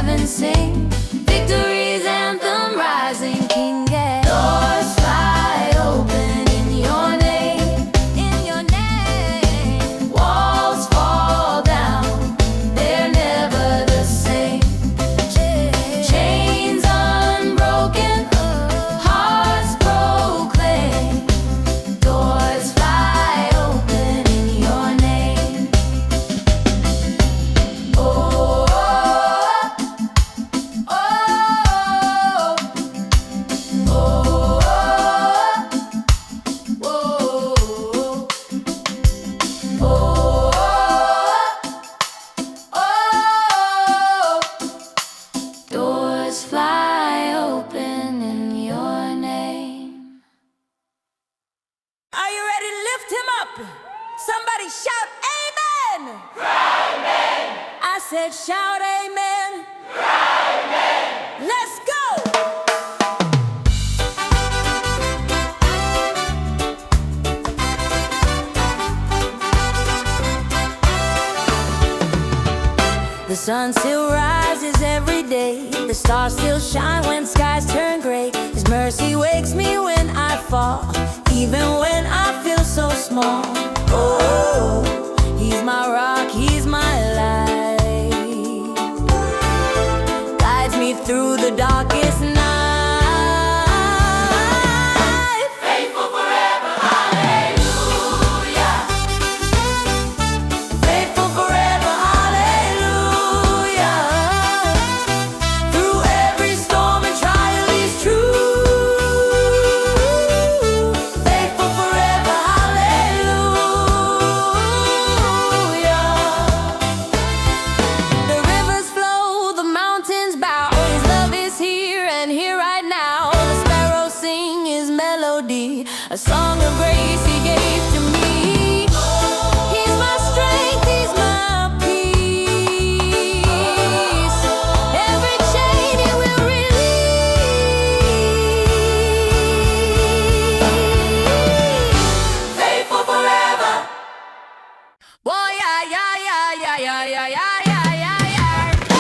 heaven sing victory's anthem, rising king. Yeah. Doors fly open in your name, in your name. Walls fall down, they're never the same. Chains unbroken, hearts proclaim. Doors fly open in your name. Oh, oh, oh, oh, oh, oh, oh. Doors fly open in your name. Are you ready to lift him up? Somebody shout amen. I said shout amen. Let's go. The sun still rises every day. The stars still shine when skies turn gray. His mercy wakes me when I fall, even when I feel so small. Oh, he's my rock, he's my light, guides me through the darkest night. Faithful forever, hallelujah. Faithful forever, hallelujah. Through every storm and trial, he's true. Faithful forever, hallelujah. The rivers flow, the mountains bow. His love is here and here right now. The sparrows sing his melody, a song of grace he gave to me. He's my strength, he's my peace. Every chain he will release. Faithful forever. Boy, yeah, yeah, yeah, yeah, yeah, yeah, yeah, yeah, yeah, yeah. Oh,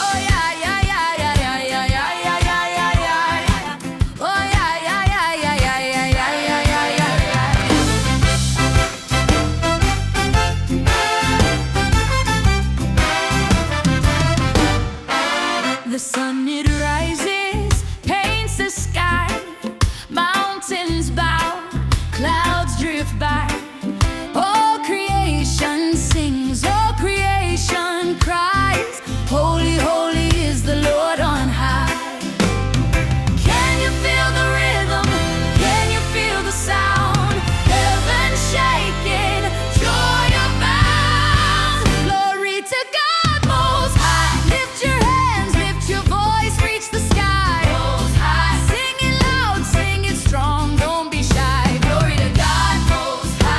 oh, yeah, yeah, yeah, yeah, yeah, yeah, yeah, yeah, yeah, yeah, yeah. Oh, yeah, yeah, yeah, yeah, yeah, yeah, yeah, yeah, yeah, yeah. The sun, it rises, paints the sky. Mountains bow, clouds drift by. All creation sings, all creation cries. Holy, holy is the Lord on high. Can you feel the rhythm? Can you feel the sound? Heaven shaking, joy abounds. Glory to God most high. Lift your hands, lift your voice, reach the sky. Most high. Sing it loud, sing it strong, don't be shy. Glory to God most high.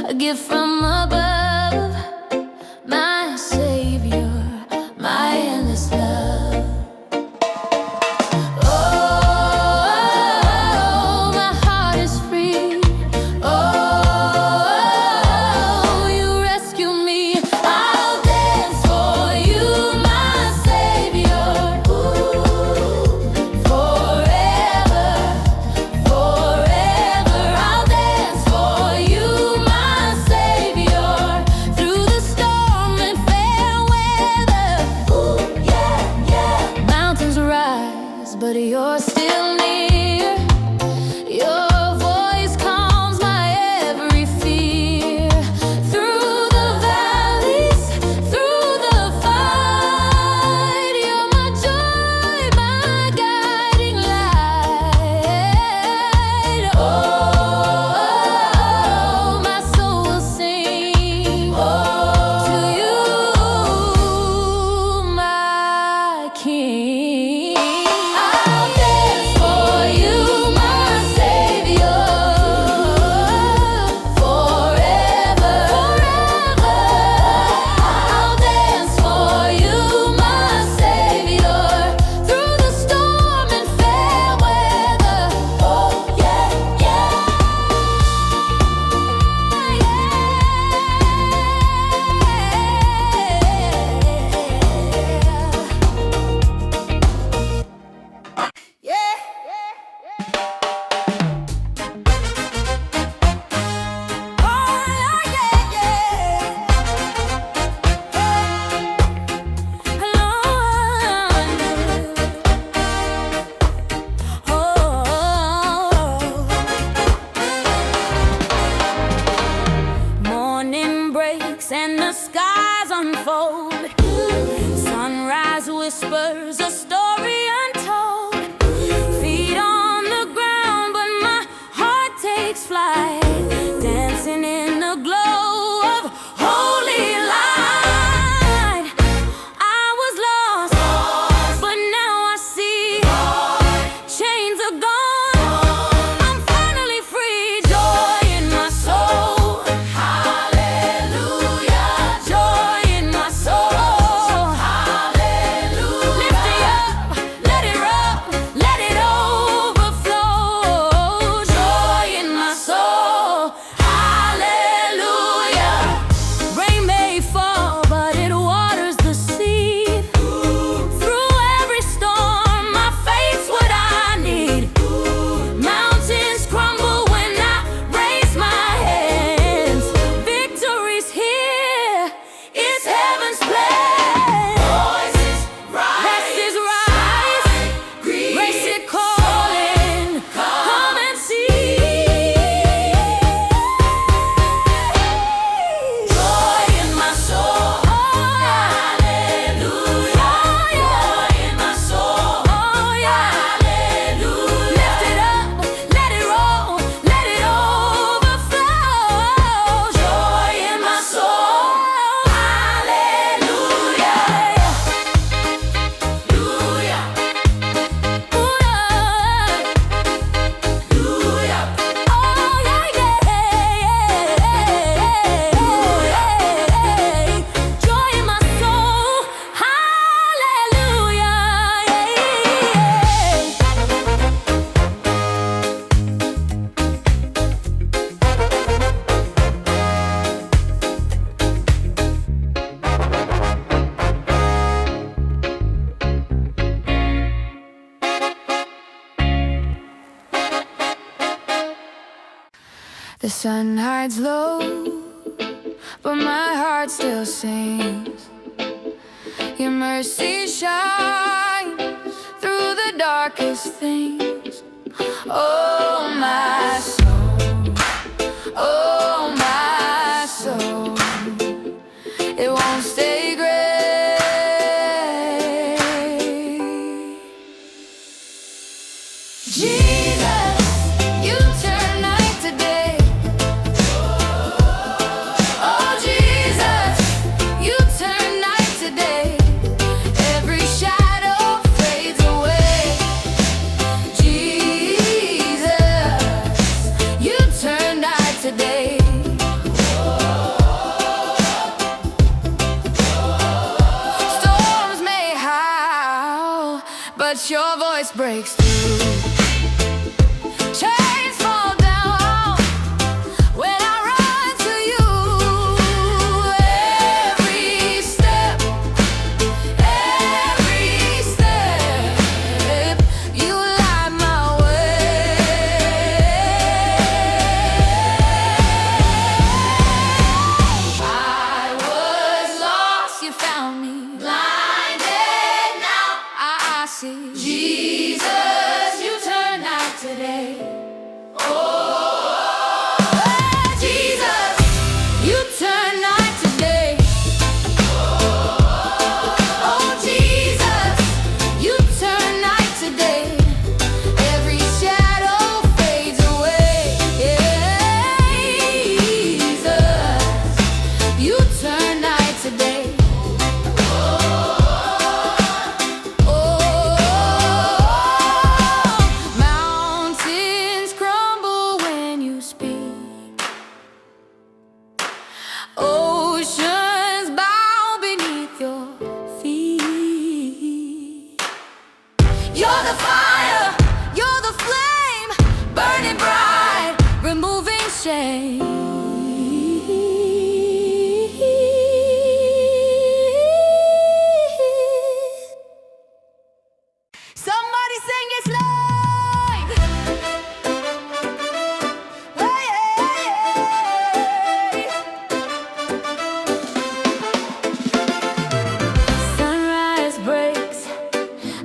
a gift from above, my savior, my endless love. Oh, my heart is free. Oh, you rescue me. I'll dance for you, my savior. Ooh, forever, forever. I'll dance for you, my savior, through the storm and fair weather. Ooh, yeah, yeah. Mountains rise, but you're still near. Your voice calms my every fear. Through the valleys, through the fight, you're my joy, my guiding light. Oh, my soul will sing to you, my King. I'll dance for you, my savior, forever, forever. I'll dance for you, my savior, through the storm and fair weather. Oh, yeah, yeah, yeah. Morning breaks and the skies unfold. Sunrise whispers a story untold. Feet on the ground, but my heart takes flight, dancing in the glow of holy light. I was lost, but now I see. Chains are gone, I'm finally free. Joy in my soul, hallelujah. Joy in my soul, hallelujah. Lift it up, let it rock, let it overflow. Joy in my soul, hallelujah. Rain may fall, but it waters the seed. Through every storm, my faith's what I need. Mountains crumble when I raise my hands. Victory's here, it's heaven's plan. Voices rise, grace it calling, come and see. Joy in my soul, hallelujah. Joy in my soul, hallelujah. Lift it up, let it roll, let it overflow. Joy in my soul, hallelujah. Hallelujah. Joy in my soul, hallelujah. The sun hides low, but my heart still sings. Your mercy shines through the darkest things. Oh, my soul, oh, my soul, it won't stay gray. Jesus, you turn night to day. Oh, Jesus, you turn night to day. Every shadow fades away. Jesus, but your voice breaks through. Chains fall down when I run to you. Every step, you light my way. I was lost, you found me. Blinded, now I see. Jesus, you turn out today. Oh, Jesus, you turn night today. Oh, Jesus, you turn night today. Every shadow fades away. Jesus, you turn night today. Mountains crumble when you speak. Oceans bow beneath your feet. You're the fire, you're the flame, burning bright, removing shame. Somebody sing it's like, hey, hey, hey. Sunrise breaks,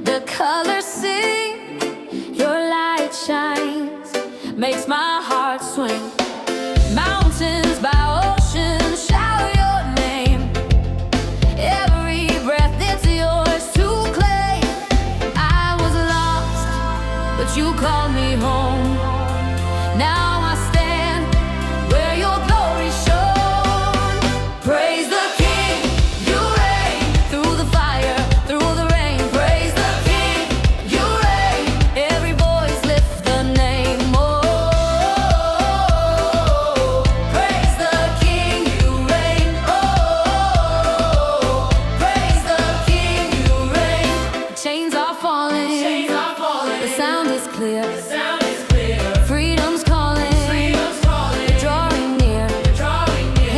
the colors sing, your light shines, makes my heart swing. Mountains by oceans shout your name. Every breath it's yours to claim. I was lost, but you called me home. Now I stand where your glory shone. Praise the King, you reign through the fire, through the rain. Praise the King, you reign. Every voice lift the name. Oh, praise the King, you reign. Oh, praise the King, you reign. Chains are falling. The sound is clear. Freedom's calling. You're drawing near.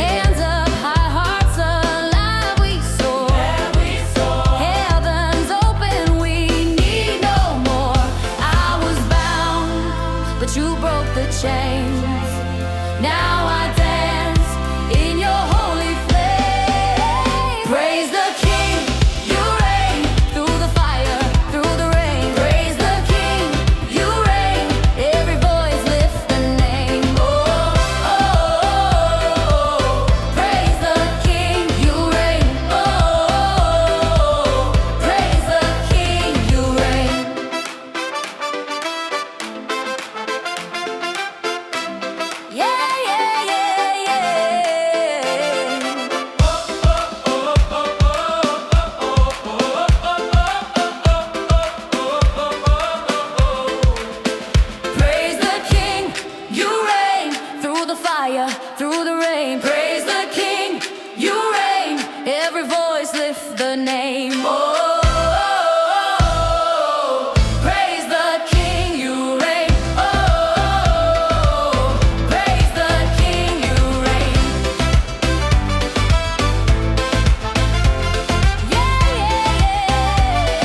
Hands up high, hearts alive, we soar. Heaven's open, we need no more. I was bound, but you broke the chains. Now I dance in your holy flame. Praise the King, you reign through the fire, through the rain. Praise the King, you reign. Every voice lift the name. Oh, oh, oh. Praise the King, you reign. Oh, praise the King, you reign. Yeah, yeah, yeah, yeah. Praise the King, you reign through the fire, through the rain. Praise the King, you reign. Every voice lift the name. Oh, praise the King, you reign. Oh, praise the King, you reign. Yeah, yeah, yeah.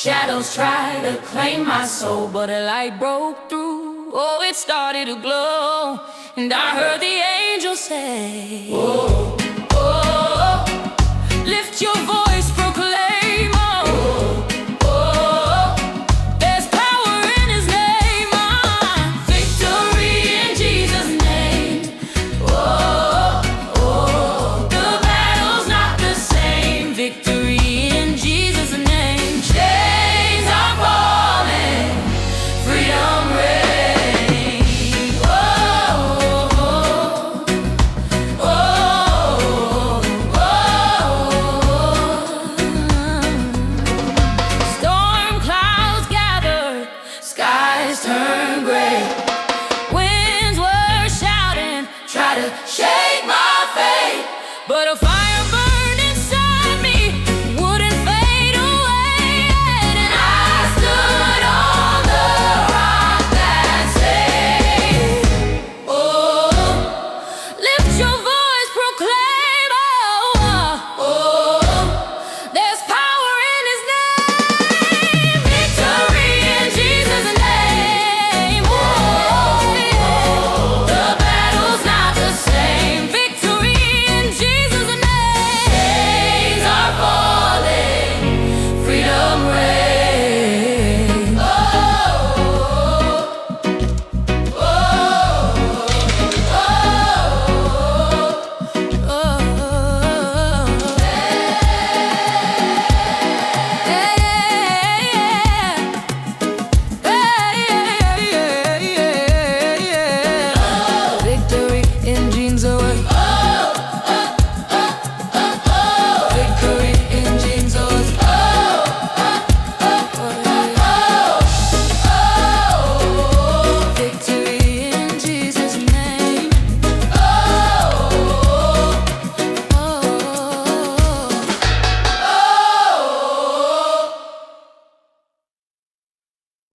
Shadows tried to claim my soul, but a light broke through. Oh, it started to glow, and I heard the angel say, oh, oh, lift your voice, proclaim, oh, oh, there's power in his name, victory in Jesus' name. Oh, oh, the battle's not the same. Victory in Jesus' name. Chains are falling, freedom reigns. Oh, oh, oh, oh. Storm clouds gathered, skies turned gray. Winds were shouting, try to shake my faith, but a fire